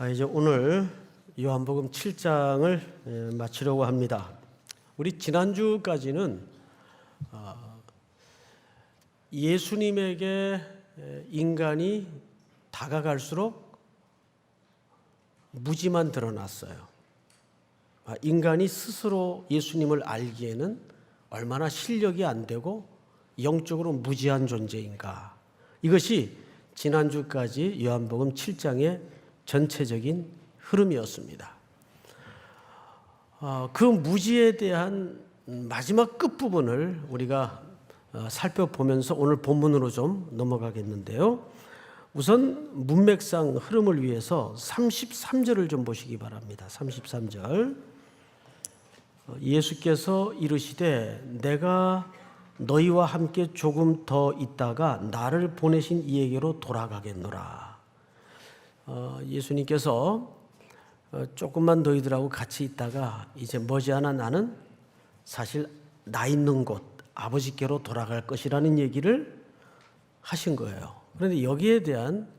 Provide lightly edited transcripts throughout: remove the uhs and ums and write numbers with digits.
이제 오늘 요한복음 7장을 마치려고 합니다. 우리 지난주까지는 예수님에게 인간이 다가갈수록 무지만 드러났어요. 인간이 스스로 예수님을 알기에는 얼마나 실력이 안 되고 영적으로 무지한 존재인가. 이것이 지난주까지 요한복음 7장의 전체적인 흐름이었습니다. 그 무지에 대한 마지막 끝부분을 우리가 살펴보면서 오늘 본문으로 좀 넘어가겠는데요. 우선 문맥상 흐름을 위해서 33절을 좀 보시기 바랍니다. 33절. 예수께서 이르시되 내가 너희와 함께 조금 더 있다가 나를 보내신 이에게로 돌아가겠노라. 예수님께서 조금만 너희들하고 같이 있다가 이제 머지않아 나는 사실 나 있는 곳 아버지께로 돌아갈 것이라는 얘기를 하신 거예요. 그런데 여기에 대한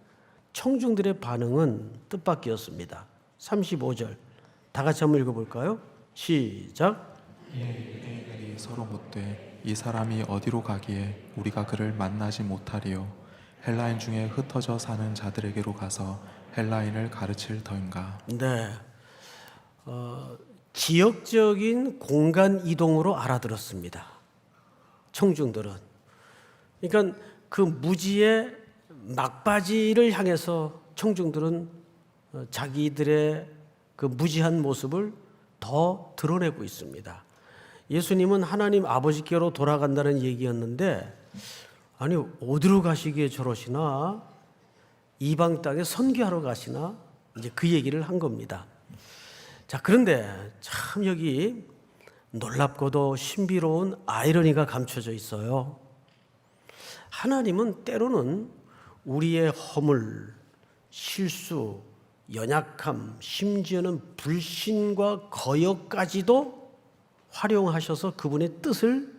청중들의 반응은 뜻밖이었습니다. 35절 다 같이 한번 읽어볼까요? 시작. 유대인들이 서로 묻되 이 사람이 어디로 가기에 우리가 그를 만나지 못하리요? 헬라인 중에 흩어져 사는 자들에게로 가서 헬라인을 가르칠 터인가? 네, 지역적인 공간 이동으로 알아들었습니다. 청중들은. 그러니까 그 무지의 막바지를 향해서 청중들은 자기들의 그 무지한 모습을 더 드러내고 있습니다. 예수님은 하나님 아버지께로 돌아간다는 얘기였는데, 아니 어디로 가시기에 저러시나? 이방 땅에 선교하러 가시나? 이제 그 얘기를 한 겁니다. 자, 그런데 참 여기 놀랍고도 신비로운 아이러니가 감춰져 있어요. 하나님은 때로는 우리의 허물, 실수, 연약함, 심지어는 불신과 거역까지도 활용하셔서 그분의 뜻을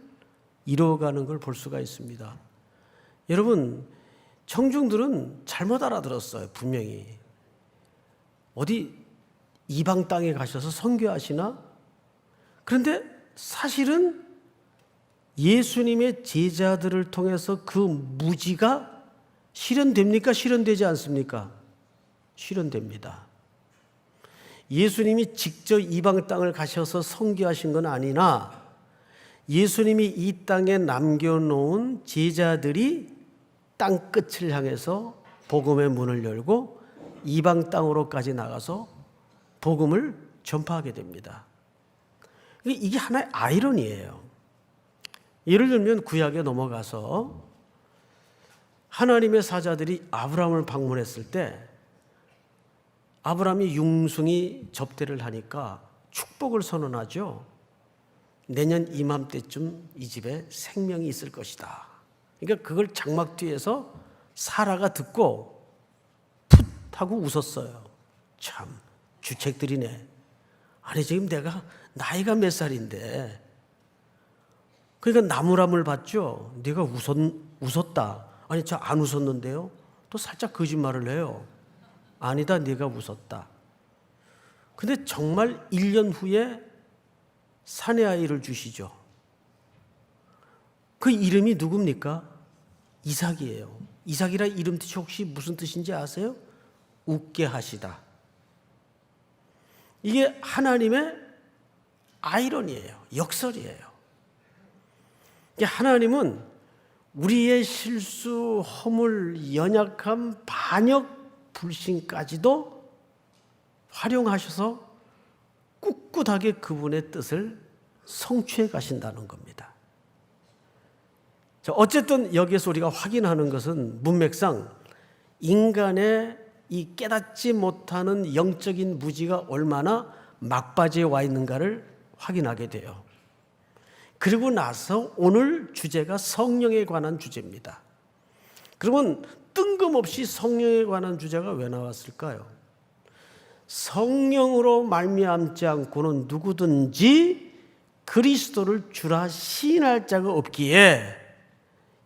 이루어가는 걸 볼 수가 있습니다. 여러분, 청중들은 잘못 알아들었어요. 분명히. 어디 이방 땅에 가셔서 선교하시나? 그런데 사실은 예수님의 제자들을 통해서 그 무지가 실현됩니까? 실현되지 않습니까? 실현됩니다. 예수님이 직접 이방 땅을 가셔서 선교하신 건 아니나 예수님이 이 땅에 남겨놓은 제자들이 땅 끝을 향해서 복음의 문을 열고 이방 땅으로까지 나가서 복음을 전파하게 됩니다. 이게 하나의 아이러니예요. 예를 들면 구약에 넘어가서 하나님의 사자들이 아브라함을 방문했을 때 아브라함이 융숭이 접대를 하니까 축복을 선언하죠. 내년 이맘때쯤 이 집에 생명이 있을 것이다. 그러니까 그걸 장막 뒤에서 사라가 듣고 풋 하고 웃었어요. 참 주책들이네. 아니 지금 내가 나이가 몇 살인데, 그러니까 나무람을 봤죠. 네가 웃었다. 아니 저 안 웃었는데요. 또 살짝 거짓말을 해요. 아니다, 네가 웃었다. 근데 정말 1년 후에 사내 아이를 주시죠. 그 이름이 누굽니까? 이삭이에요. 이삭이라 이름 뜻이 혹시 무슨 뜻인지 아세요? 웃게 하시다. 이게 하나님의 아이러니예요. 역설이에요. 하나님은 우리의 실수, 허물, 연약함, 반역, 불신까지도 활용하셔서 꿋꿋하게 그분의 뜻을 성취해 가신다는 겁니다. 자, 어쨌든 여기에서 우리가 확인하는 것은 문맥상 인간의 이 깨닫지 못하는 영적인 무지가 얼마나 막바지에 와 있는가를 확인하게 돼요. 그리고 나서 오늘 주제가 성령에 관한 주제입니다. 그러면 뜬금없이 성령에 관한 주제가 왜 나왔을까요? 성령으로 말미암지 않고는 누구든지 그리스도를 주라 시인할 자가 없기에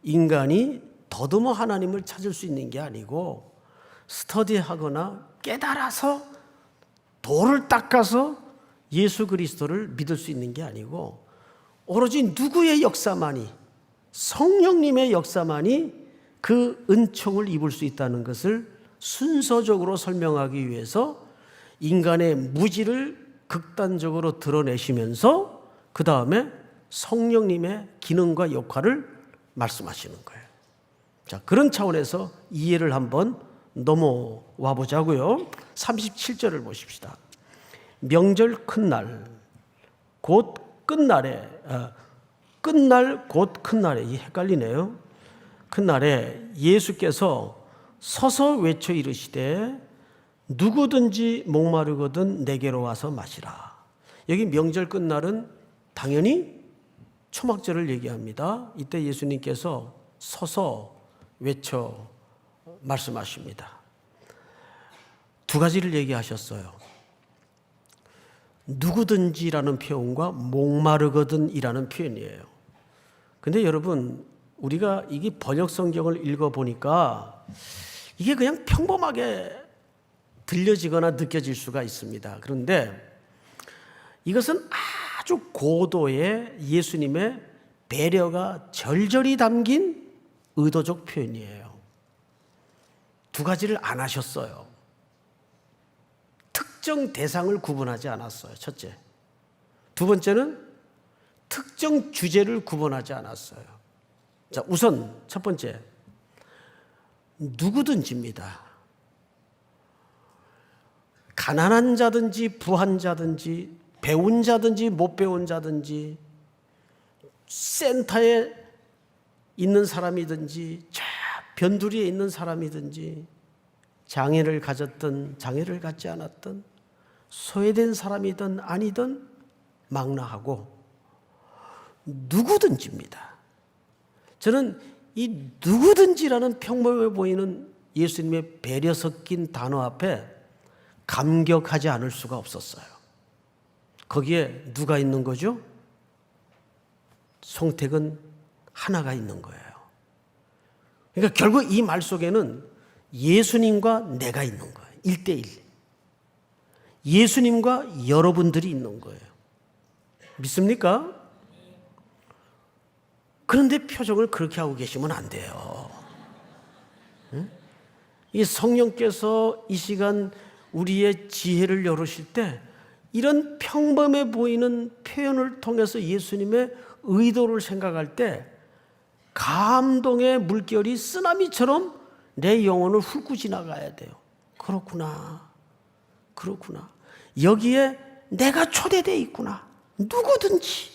인간이 더듬어 하나님을 찾을 수 있는 게 아니고 스터디하거나 깨달아서 돌을 닦아서 예수 그리스도를 믿을 수 있는 게 아니고 오로지 누구의 역사만이, 성령님의 역사만이 그 은총을 입을 수 있다는 것을 순서적으로 설명하기 위해서 인간의 무지를 극단적으로 드러내시면서 그 다음에 성령님의 기능과 역할을 말씀하시는 거예요. 자, 그런 차원에서 이해를 한번 넘어와 보자고요. 37절을 보십시다. 명절 큰날 곧 끝날에 끝날 곧 큰날에, 이 헷갈리네요. 큰날에 예수께서 서서 외쳐 이르시되 누구든지 목마르거든 내게로 와서 마시라. 여기 명절 끝날은 당연히 초막절을 얘기합니다. 이때 예수님께서 서서 외쳐 말씀하십니다. 두 가지를 얘기하셨어요. 누구든지라는 표현과 목마르거든이라는 표현이에요. 근데 여러분, 우리가 이게 번역 성경을 읽어보니까 이게 그냥 평범하게 들려지거나 느껴질 수가 있습니다. 그런데 이것은 아주 고도의 예수님의 배려가 절절히 담긴 의도적 표현이에요. 두 가지를 안 하셨어요. 특정 대상을 구분하지 않았어요. 첫째. 두 번째는 특정 주제를 구분하지 않았어요. 자, 우선 첫 번째, 누구든지입니다. 가난한 자든지 부한 자든지 배운 자든지 못 배운 자든지 센터에 있는 사람이든지 저 변두리에 있는 사람이든지 장애를 가졌든 장애를 갖지 않았든 소외된 사람이든 아니든 망라하고 누구든지입니다. 저는 이 누구든지라는 평범해 보이는 예수님의 배려 섞인 단어 앞에 감격하지 않을 수가 없었어요. 거기에 누가 있는 거죠? 송택은 하나가 있는 거예요. 그러니까 결국 이 말 속에는 예수님과 내가 있는 거예요. 1대1. 예수님과 여러분들이 있는 거예요. 믿습니까? 그런데 표정을 그렇게 하고 계시면 안 돼요. 응? 이 성령께서 이 시간 우리의 지혜를 열으실 때 이런 평범해 보이는 표현을 통해서 예수님의 의도를 생각할 때 감동의 물결이 쓰나미처럼 내 영혼을 훑고 지나가야 돼요. 그렇구나. 그렇구나. 여기에 내가 초대되어 있구나. 누구든지.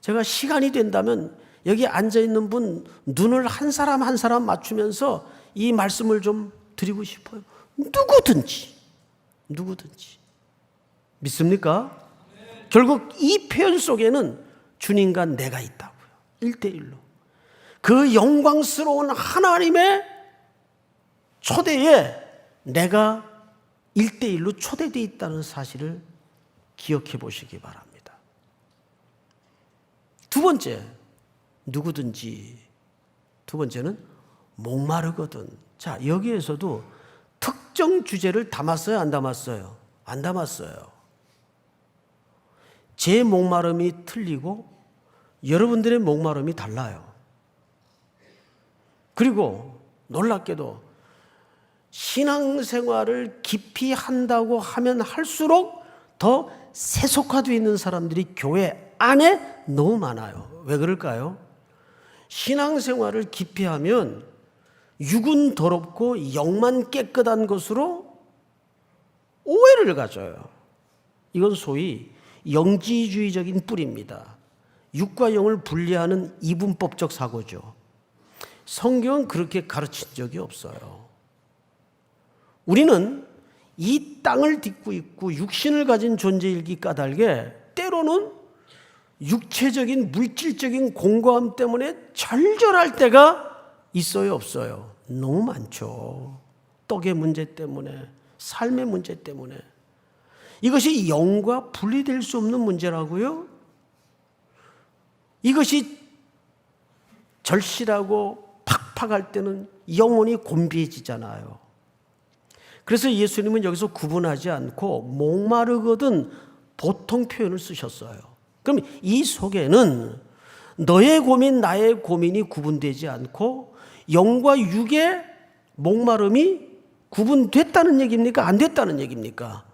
제가 시간이 된다면 여기 앉아있는 분 눈을 한 사람 한 사람 맞추면서 이 말씀을 좀 드리고 싶어요. 누구든지. 누구든지. 믿습니까? 결국 이 표현 속에는 주님과 내가 있다고요. 1대1로. 그 영광스러운 하나님의 초대에 내가 1대1로 초대되어 있다는 사실을 기억해 보시기 바랍니다. 두 번째, 누구든지. 두 번째는 목마르거든. 자, 여기에서도 특정 주제를 담았어요, 안 담았어요? 안 담았어요. 제 목마름이 틀리고 여러분들의 목마름이 달라요. 그리고 놀랍게도 신앙생활을 깊이 한다고 하면 할수록 더 세속화되어 있는 사람들이 교회 안에 너무 많아요. 왜 그럴까요? 신앙생활을 깊이 하면 육은 더럽고 영만 깨끗한 것으로 오해를 가져요. 이건 소위 영지주의적인 뿌리입니다. 육과 영을 분리하는 이분법적 사고죠. 성경은 그렇게 가르친 적이 없어요. 우리는 이 땅을 딛고 있고 육신을 가진 존재이기 까닭에 때로는 육체적인 물질적인 공고함 때문에 절절할 때가 있어요, 없어요? 너무 많죠. 떡의 문제 때문에, 삶의 문제 때문에. 이것이 영과 분리될 수 없는 문제라고요? 이것이 절실하고 습합할 때는 영혼이 곤비해지잖아요. 그래서 예수님은 여기서 구분하지 않고 목마르거든 보통 표현을 쓰셨어요. 그럼 이 속에는 너의 고민, 나의 고민이 구분되지 않고 영과 육의 목마름이 구분됐다는 얘기입니까? 안 됐다는 얘기입니까?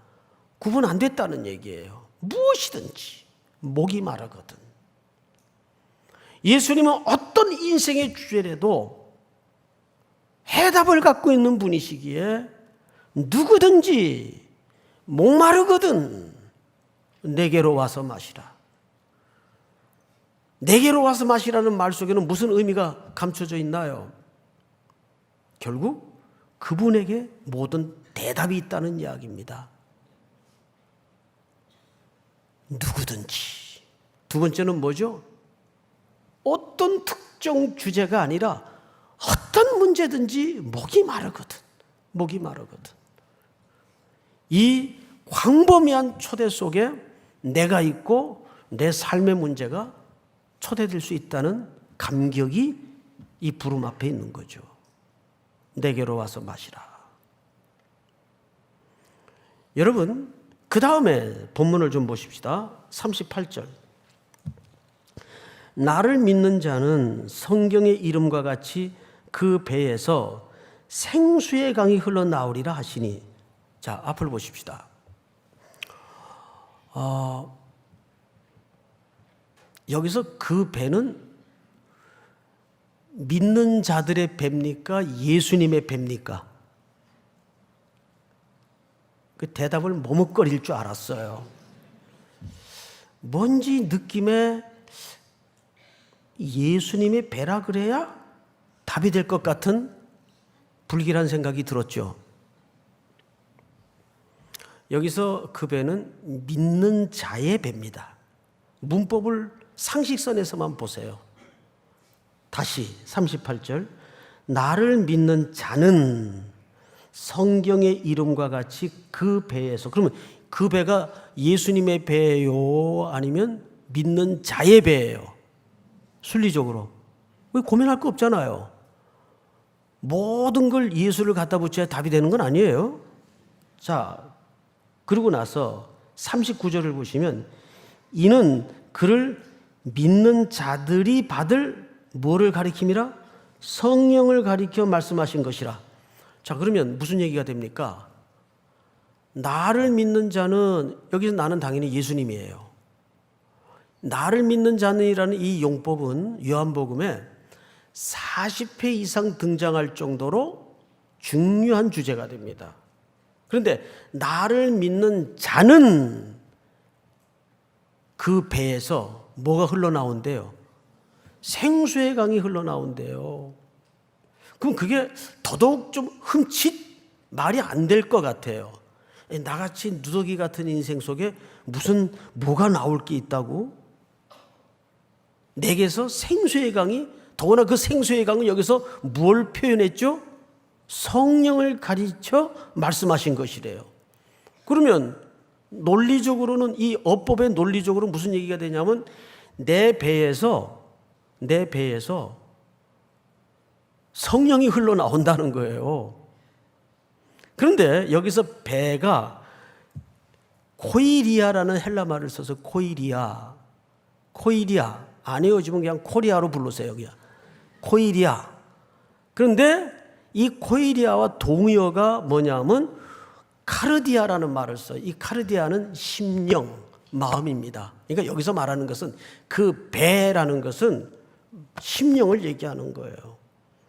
구분 안 됐다는 얘기예요. 무엇이든지 목이 마르거든. 예수님은 어떤 인생의 주제라도 해답을 갖고 있는 분이시기에 누구든지 목마르거든 내게로 와서 마시라. 내게로 와서 마시라는 말 속에는 무슨 의미가 감춰져 있나요? 결국 그분에게 모든 대답이 있다는 이야기입니다. 누구든지. 두 번째는 뭐죠? 어떤 특정 주제가 아니라 어떤 문제든지 목이 마르거든. 목이 마르거든. 이 광범위한 초대 속에 내가 있고 내 삶의 문제가 초대될 수 있다는 감격이 이 부름 앞에 있는 거죠. 내게로 와서 마시라. 여러분, 그 다음에 본문을 좀 보십시다. 38절. 나를 믿는 자는 성경의 이름과 같이 그 배에서 생수의 강이 흘러나오리라 하시니. 자, 앞을 보십시다. 여기서 그 배는 믿는 자들의 배입니까? 예수님의 배입니까? 그 대답을 머뭇거릴 줄 알았어요. 뭔지 느낌에 예수님의 배라 그래야 답이 될 것 같은 불길한 생각이 들었죠. 여기서 그 배는 믿는 자의 배입니다. 문법을 상식선에서만 보세요. 다시 38절. 나를 믿는 자는 성경의 이름과 같이 그 배에서. 그러면 그 배가 예수님의 배예요? 아니면 믿는 자의 배예요? 순리적으로. 왜 고민할 거 없잖아요. 모든 걸 예수를 갖다 붙여야 답이 되는 건 아니에요. 자, 그러고 나서 39절을 보시면 이는 그를 믿는 자들이 받을 뭐를 가리킴이라? 성령을 가리켜 말씀하신 것이라. 자, 그러면 무슨 얘기가 됩니까? 나를 믿는 자는, 여기서 나는 당연히 예수님이에요. 나를 믿는 자는이라는 이 용법은 요한복음에 40회 이상 등장할 정도로 중요한 주제가 됩니다. 그런데 나를 믿는 자는 그 배에서 뭐가 흘러나온대요? 생수의 강이 흘러나온대요. 그럼 그게 더더욱 좀 흠칫 말이 안 될 것 같아요. 나같이 누더기 같은 인생 속에 무슨 뭐가 나올 게 있다고? 내게서 생수의 강이, 더구나 그 생수의 강은 여기서 뭘 표현했죠? 성령을 가르쳐 말씀하신 것이래요. 그러면 논리적으로는, 이 어법의 논리적으로 무슨 얘기가 되냐면 내 배에서 성령이 흘러나온다는 거예요. 그런데 여기서 배가 코이리아라는 헬라 말을 써서 코이리아 안 외워지면 그냥 코리아로 부르세요. 그냥 코이리아. 그런데 이 코이리아와 동의어가 뭐냐면 카르디아라는 말을 써요. 이 카르디아는 심령, 마음입니다. 그러니까 여기서 말하는 것은 그 배라는 것은 심령을 얘기하는 거예요.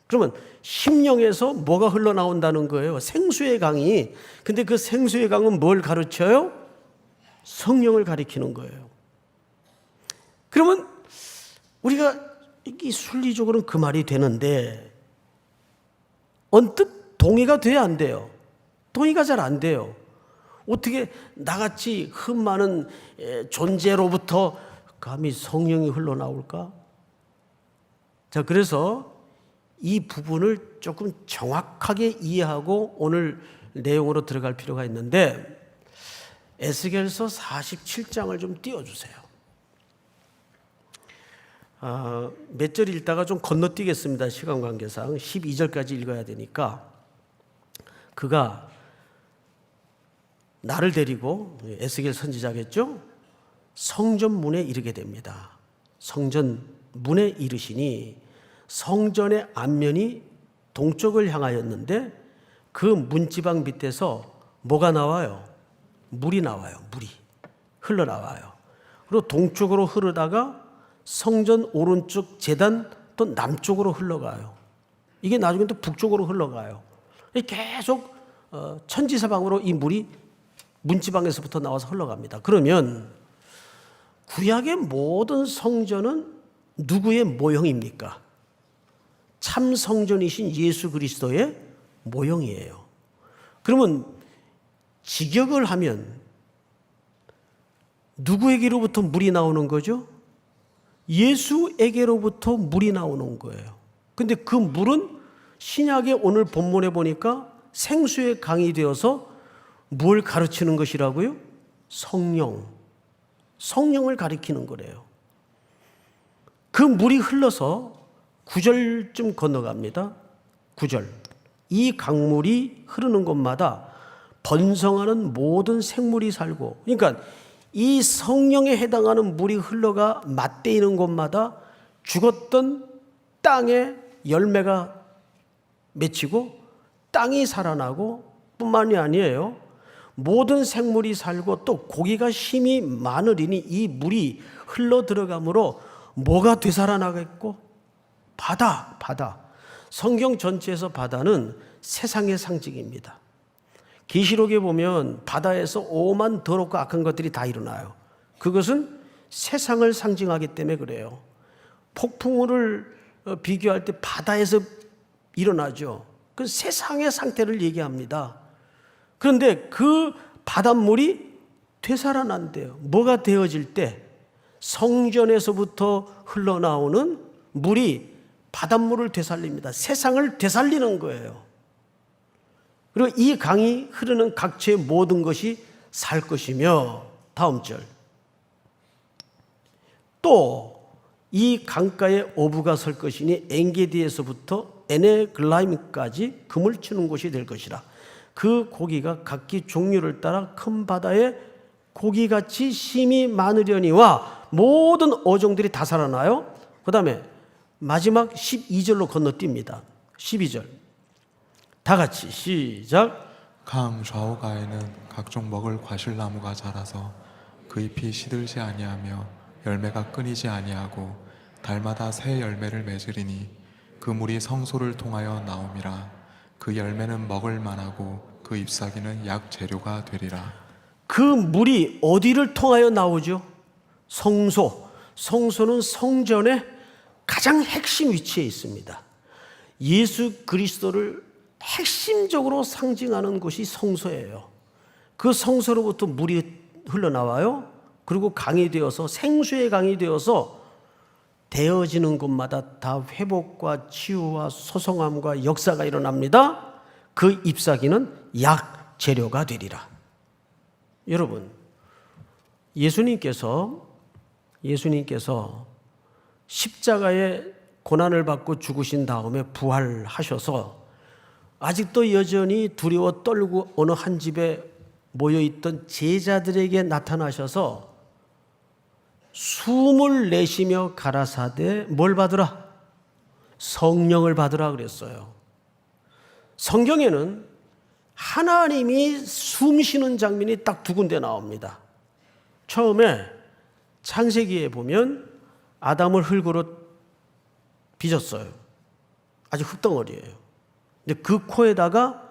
그러면 심령에서 뭐가 흘러나온다는 거예요? 생수의 강이. 근데 그 생수의 강은 뭘 가르쳐요? 성령을 가리키는 거예요. 그러면 우리가 이 순리적으로는 그 말이 되는데 언뜻 동의가 돼야 안 돼요. 동의가 잘 안 돼요. 어떻게 나같이 흠 많은 존재로부터 감히 성령이 흘러나올까? 자, 그래서 이 부분을 조금 정확하게 이해하고 오늘 내용으로 들어갈 필요가 있는데 에스겔서 47장을 좀 띄워주세요. 몇 절 읽다가 좀 건너뛰겠습니다. 시간 관계상 12절까지 읽어야 되니까. 그가 나를 데리고, 에스겔 선지자겠죠? 성전 문에 이르게 됩니다. 성전 문에 이르시니 성전의 앞면이 동쪽을 향하였는데 그 문지방 밑에서 뭐가 나와요? 물이 나와요. 물이 흘러나와요. 그리고 동쪽으로 흐르다가 성전 오른쪽 제단 또 남쪽으로 흘러가요. 이게 나중에 또 북쪽으로 흘러가요. 계속 천지사방으로 이 물이 문지방에서부터 나와서 흘러갑니다. 그러면 구약의 모든 성전은 누구의 모형입니까? 참 성전이신 예수 그리스도의 모형이에요. 그러면 직역을 하면 누구에게로부터 물이 나오는 거죠? 예수에게로부터 물이 나오는 거예요. 근데 그 물은 신약의 오늘 본문에 보니까 생수의 강이 되어서 뭘 가르치는 것이라고요? 성령을 가리키는 거래요. 그 물이 흘러서 9절쯤 건너갑니다. 9절. 이 강물이 흐르는 곳마다 번성하는 모든 생물이 살고, 그러니까 이 성령에 해당하는 물이 흘러가 맞대이는 곳마다 죽었던 땅에 열매가 맺히고 땅이 살아나고 뿐만이 아니에요. 모든 생물이 살고 또 고기가 힘이 많으리니 이 물이 흘러 들어가므로 뭐가 되살아나겠고? 바다. 성경 전체에서 바다는 세상의 상징입니다. 계시록에 보면 바다에서 오만 더럽고 악한 것들이 다 일어나요. 그것은 세상을 상징하기 때문에 그래요. 폭풍우를 비교할 때 바다에서 일어나죠. 그 세상의 상태를 얘기합니다. 그런데 그 바닷물이 되살아난대요. 뭐가 되어질 때? 성전에서부터 흘러나오는 물이 바닷물을 되살립니다. 세상을 되살리는 거예요. 그리고 이 강이 흐르는 각처의 모든 것이 살 것이며, 다음 절. 또 이 강가에 어부가 설 것이니 엔게디에서부터 에네글라임까지 금을 치는 곳이 될 것이라. 그 고기가 각기 종류를 따라 큰 바다에 고기같이 힘이 많으려니와 모든 어종들이 다 살아나요. 그 다음에 마지막 12절로 건너뜁니다. 12절. 다 같이 시작. 강 좌우가에는 각종 먹을 과실나무가 자라서 그 잎이 시들지 아니하며 열매가 끊이지 아니하고 달마다 새 열매를 맺으리니 그 물이 성소를 통하여 나옴이라. 그 열매는 먹을 만하고 그 잎사귀는 약 재료가 되리라. 그 물이 어디를 통하여 나오죠? 성소. 성소는 성전의 가장 핵심 위치에 있습니다. 예수 그리스도를 핵심적으로 상징하는 곳이 성소예요. 그 성소로부터 물이 흘러나와요. 그리고 강이 되어서, 생수의 강이 되어서 되어지는 곳마다 다 회복과 치유와 소성함과 역사가 일어납니다. 그 잎사귀는 약 재료가 되리라. 여러분, 예수님께서 십자가에 고난을 받고 죽으신 다음에 부활하셔서 아직도 여전히 두려워 떨고 어느 한 집에 모여있던 제자들에게 나타나셔서 숨을 내쉬며 가라사대 뭘 받으라? 성령을 받으라 그랬어요. 성경에는 하나님이 숨 쉬는 장면이 딱 두 군데 나옵니다. 처음에 창세기에 보면 아담을 흙으로 빚었어요. 아주 흙덩어리예요. 근데 그 코에다가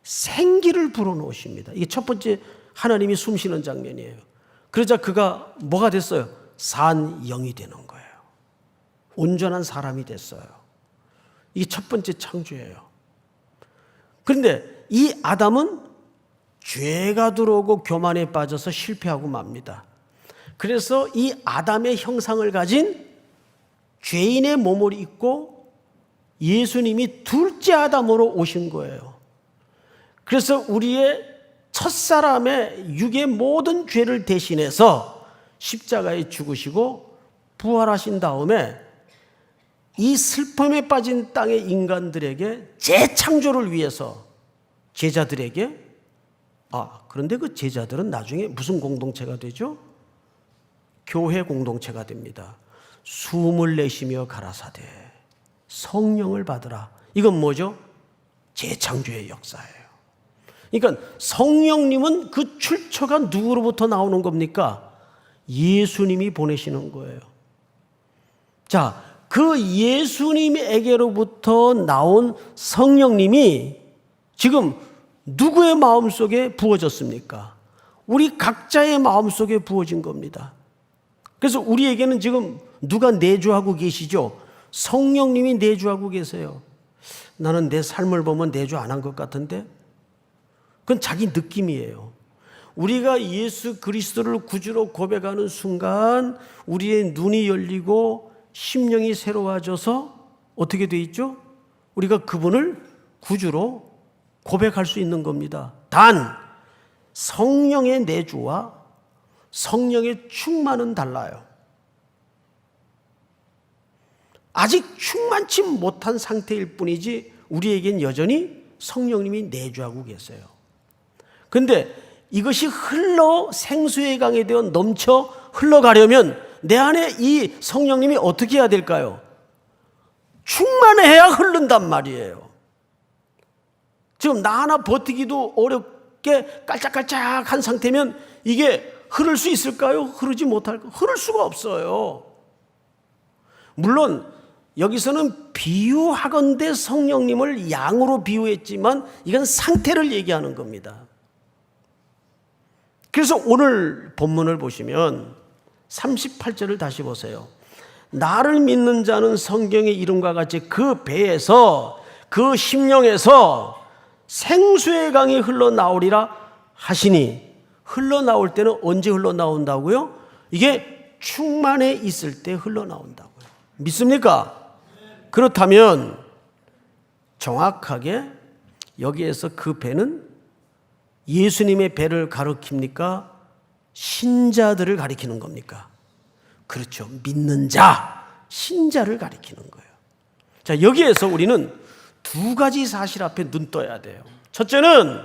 생기를 불어넣으십니다. 이게 첫 번째 하나님이 숨 쉬는 장면이에요. 그러자 그가 뭐가 됐어요? 산 영이 되는 거예요. 온전한 사람이 됐어요. 이게 첫 번째 창조예요. 그런데 이 아담은 죄가 들어오고 교만에 빠져서 실패하고 맙니다. 그래서 이 아담의 형상을 가진 죄인의 몸을 입고 예수님이 둘째 아담으로 오신 거예요. 그래서 우리의 첫사람의 육의 모든 죄를 대신해서 십자가에 죽으시고 부활하신 다음에 이 슬픔에 빠진 땅의 인간들에게 재창조를 위해서 제자들에게, 그런데 그 제자들은 나중에 무슨 공동체가 되죠? 교회 공동체가 됩니다. 숨을 내쉬며 가라사대 성령을 받으라. 이건 뭐죠? 재창조의 역사예요. 그러니까 성령님은 그 출처가 누구로부터 나오는 겁니까? 예수님이 보내시는 거예요. 자, 그 예수님에게로부터 나온 성령님이 지금 누구의 마음속에 부어졌습니까? 우리 각자의 마음속에 부어진 겁니다. 그래서 우리에게는 지금 누가 내주하고 계시죠? 성령님이 내주하고 계세요. 나는 내 삶을 보면 내주 안 한 것 같은데? 그건 자기 느낌이에요. 우리가 예수 그리스도를 구주로 고백하는 순간 우리의 눈이 열리고 심령이 새로워져서 어떻게 돼 있죠? 우리가 그분을 구주로 고백할 수 있는 겁니다. 단 성령의 내주와 성령의 충만은 달라요. 아직 충만치 못한 상태일 뿐이지 우리에겐 여전히 성령님이 내주하고 계세요. 그런데 이것이 흘러 생수의 강에 되어 넘쳐 흘러가려면 내 안에 이 성령님이 어떻게 해야 될까요? 충만해야 흐른단 말이에요. 지금 나 하나 버티기도 어렵게 깔짝깔짝한 상태면 이게 흐를 수 있을까요? 흐르지 못할까요? 흐를 수가 없어요. 물론 여기서는 비유하건대 성령님을 양으로 비유했지만 이건 상태를 얘기하는 겁니다. 그래서 오늘 본문을 보시면 38절을 다시 보세요. 나를 믿는 자는 성경의 이름과 같이 그 배에서 그 심령에서 생수의 강이 흘러나오리라 하시니, 흘러나올 때는 언제 흘러나온다고요? 이게 충만해 있을 때 흘러나온다고요. 믿습니까? 그렇다면 정확하게 여기에서 그 배는 예수님의 배를 가리킵니까? 신자들을 가리키는 겁니까? 그렇죠. 믿는 자, 신자를 가리키는 거예요. 자, 여기에서 우리는 두 가지 사실 앞에 눈 떠야 돼요. 첫째는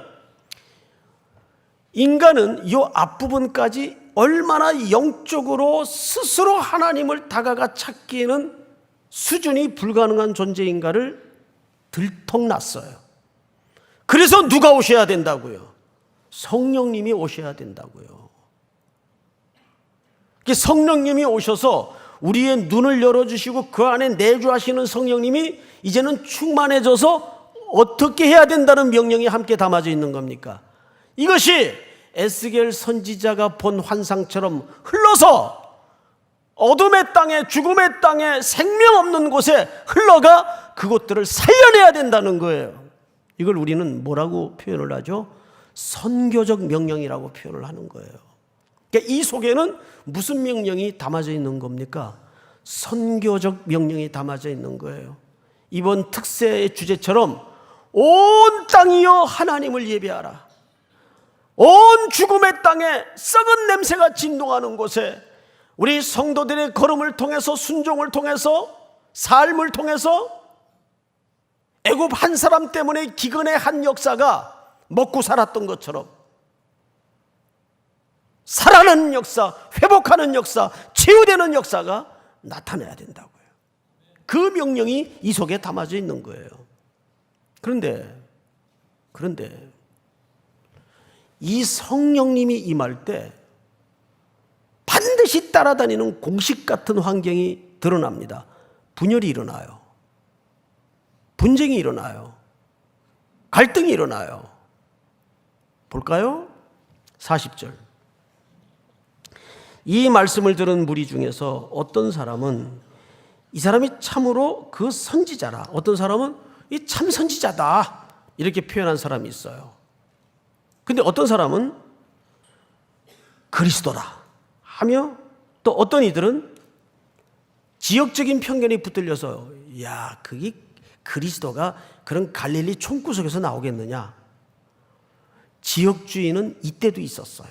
인간은 이 앞부분까지 얼마나 영적으로 스스로 하나님을 다가가 찾기에는 수준이 불가능한 존재인가를 들통났어요. 그래서 누가 오셔야 된다고요? 성령님이 오셔야 된다고요. 성령님이 오셔서 우리의 눈을 열어주시고 그 안에 내주하시는 성령님이 이제는 충만해져서 어떻게 해야 된다는 명령이 함께 담아져 있는 겁니까? 이것이 에스겔 선지자가 본 환상처럼 흘러서 어둠의 땅에, 죽음의 땅에, 생명 없는 곳에 흘러가 그곳들을 살려내야 된다는 거예요. 이걸 우리는 뭐라고 표현을 하죠? 선교적 명령이라고 표현을 하는 거예요. 그러니까 이 속에는 무슨 명령이 담아져 있는 겁니까? 선교적 명령이 담아져 있는 거예요. 이번 특세의 주제처럼 온 땅이여 하나님을 예배하라. 온 죽음의 땅에 썩은 냄새가 진동하는 곳에 우리 성도들의 걸음을 통해서, 순종을 통해서, 삶을 통해서 애굽 한 사람 때문에 기근의 한 역사가 먹고 살았던 것처럼 살아나는 역사, 회복하는 역사, 치유되는 역사가 나타나야 된다고요. 그 명령이 이 속에 담아져 있는 거예요. 그런데 이 성령님이 임할 때 반드시 따라다니는 공식 같은 환경이 드러납니다. 분열이 일어나요. 분쟁이 일어나요. 갈등이 일어나요. 볼까요? 40절. 이 말씀을 들은 무리 중에서 어떤 사람은 이 사람이 참으로 그 선지자라, 어떤 사람은 이 참 선지자다 이렇게 표현한 사람이 있어요. 근데 어떤 사람은 그리스도다 하며 또 어떤 이들은 지역적인 편견이 붙들려서 야, 그게 그리스도가 그런 갈릴리 총구석에서 나오겠느냐. 지역주의는 이때도 있었어요.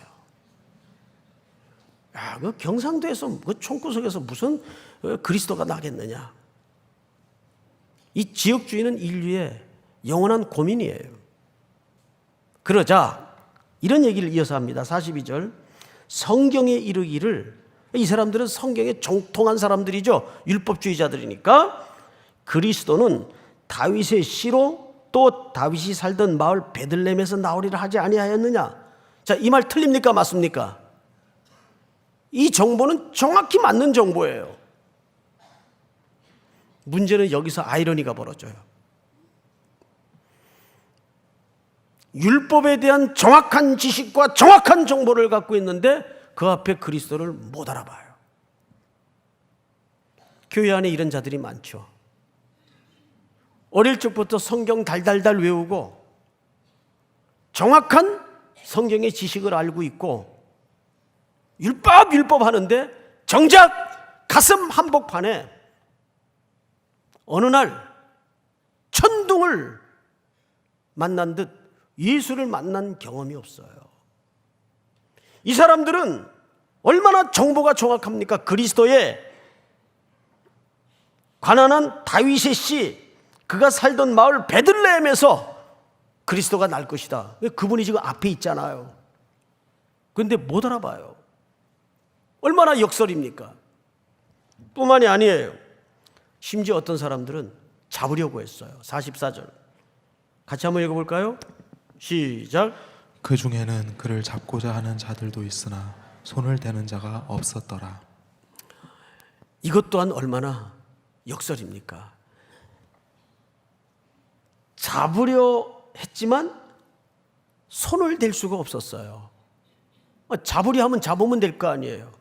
야, 그 경상도에서 그 총구석에서 무슨 그리스도가 나겠느냐? 이 지역주의는 인류의 영원한 고민이에요. 그러자 이런 얘기를 이어서 합니다. 42절. 성경에 이르기를, 이 사람들은 성경에 정통한 사람들이죠. 율법주의자들이니까 그리스도는 다윗의 씨로 또 다윗이 살던 마을 베들레헴에서 나오리라 하지 아니하였느냐? 자, 이 말 틀립니까? 맞습니까? 이 정보는 정확히 맞는 정보예요. 문제는 여기서 아이러니가 벌어져요. 율법에 대한 정확한 지식과 정확한 정보를 갖고 있는데 그 앞에 그리스도를 못 알아봐요. 교회 안에 이런 자들이 많죠. 어릴 적부터 성경 달달달 외우고 정확한 성경의 지식을 알고 있고 율법 하는데 정작 가슴 한복판에 어느 날 천둥을 만난 듯 예수를 만난 경험이 없어요. 이 사람들은 얼마나 정보가 정확합니까? 그리스도의 가난한 다윗의 씨, 그가 살던 마을 베들레헴에서 그리스도가 날 것이다. 그분이 지금 앞에 있잖아요. 그런데 못 알아봐요. 얼마나 역설입니까? 뿐만이 아니에요. 심지어 어떤 사람들은 잡으려고 했어요. 44절 같이 한번 읽어볼까요? 시작. 그 중에는 그를 잡고자 하는 자들도 있으나 손을 대는 자가 없었더라. 이것 또한 얼마나 역설입니까? 잡으려 했지만 손을 댈 수가 없었어요. 잡으려 하면 잡으면 될 거 아니에요.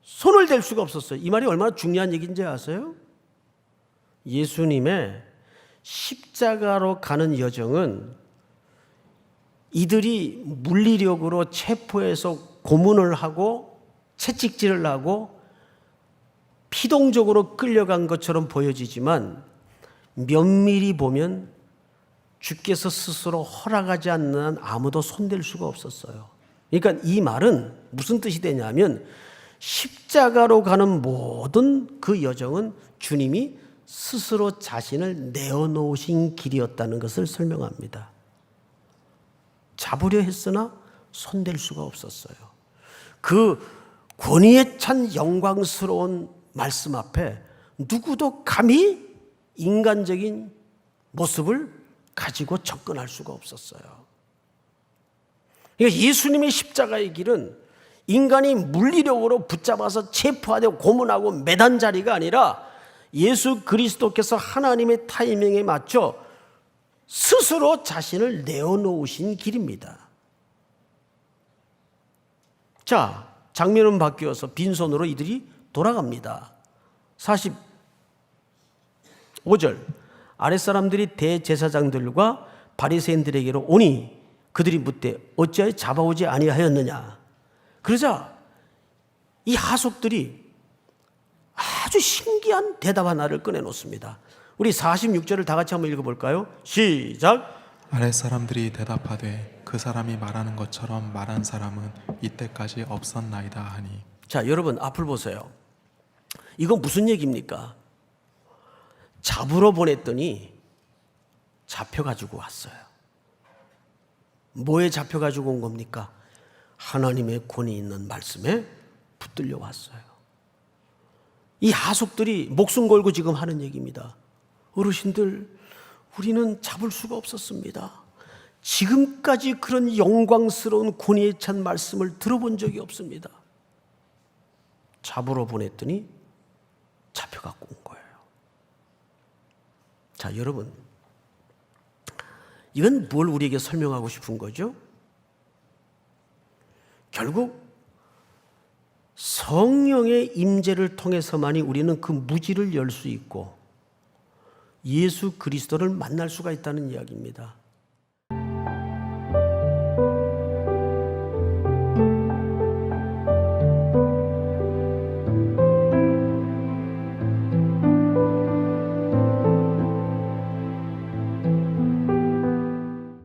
손을 댈 수가 없었어요. 이 말이 얼마나 중요한 얘기인지 아세요? 예수님의 십자가로 가는 여정은 이들이 물리력으로 체포해서 고문을 하고 채찍질을 하고 피동적으로 끌려간 것처럼 보여지지만 면밀히 보면 주께서 스스로 허락하지 않는 한 아무도 손댈 수가 없었어요. 그러니까 이 말은 무슨 뜻이 되냐면 십자가로 가는 모든 그 여정은 주님이 스스로 자신을 내어놓으신 길이었다는 것을 설명합니다. 잡으려 했으나 손댈 수가 없었어요. 그 권위에 찬 영광스러운 말씀 앞에 누구도 감히 인간적인 모습을 가지고 접근할 수가 없었어요. 그러니까 예수님의 십자가의 길은 인간이 물리력으로 붙잡아서 체포하고 고문하고 매단 자리가 아니라 예수 그리스도께서 하나님의 타이밍에 맞춰 스스로 자신을 내어놓으신 길입니다. 자, 장면은 바뀌어서 빈손으로 이들이 돌아갑니다. 45절 아랫사람들이 대제사장들과 바리새인들에게로 오니 그들이 묻되 어찌하여 잡아오지 아니하였느냐. 그러자 이 하속들이 아주 신기한 대답 하나를 꺼내놓습니다. 우리 46절을 다 같이 한번 읽어볼까요? 시작. 아랫사람들이 대답하되 그 사람이 말하는 것처럼 말한 사람은 이때까지 없었나이다 하니. 자, 여러분 앞을 보세요. 이건 무슨 얘기입니까? 잡으러 보냈더니 잡혀가지고 왔어요. 뭐에 잡혀가지고 온 겁니까? 하나님의 권위 있는 말씀에 붙들려 왔어요. 이 하속들이 목숨 걸고 지금 하는 얘기입니다. 어르신들, 우리는 잡을 수가 없었습니다. 지금까지 그런 영광스러운 권위에 찬 말씀을 들어본 적이 없습니다. 잡으러 보냈더니 잡혀갖고 온 거예요. 자, 여러분, 이건 뭘 우리에게 설명하고 싶은 거죠? 결국 성령의 임재를 통해서만이 우리는 그 무지를 열 수 있고 예수 그리스도를 만날 수가 있다는 이야기입니다.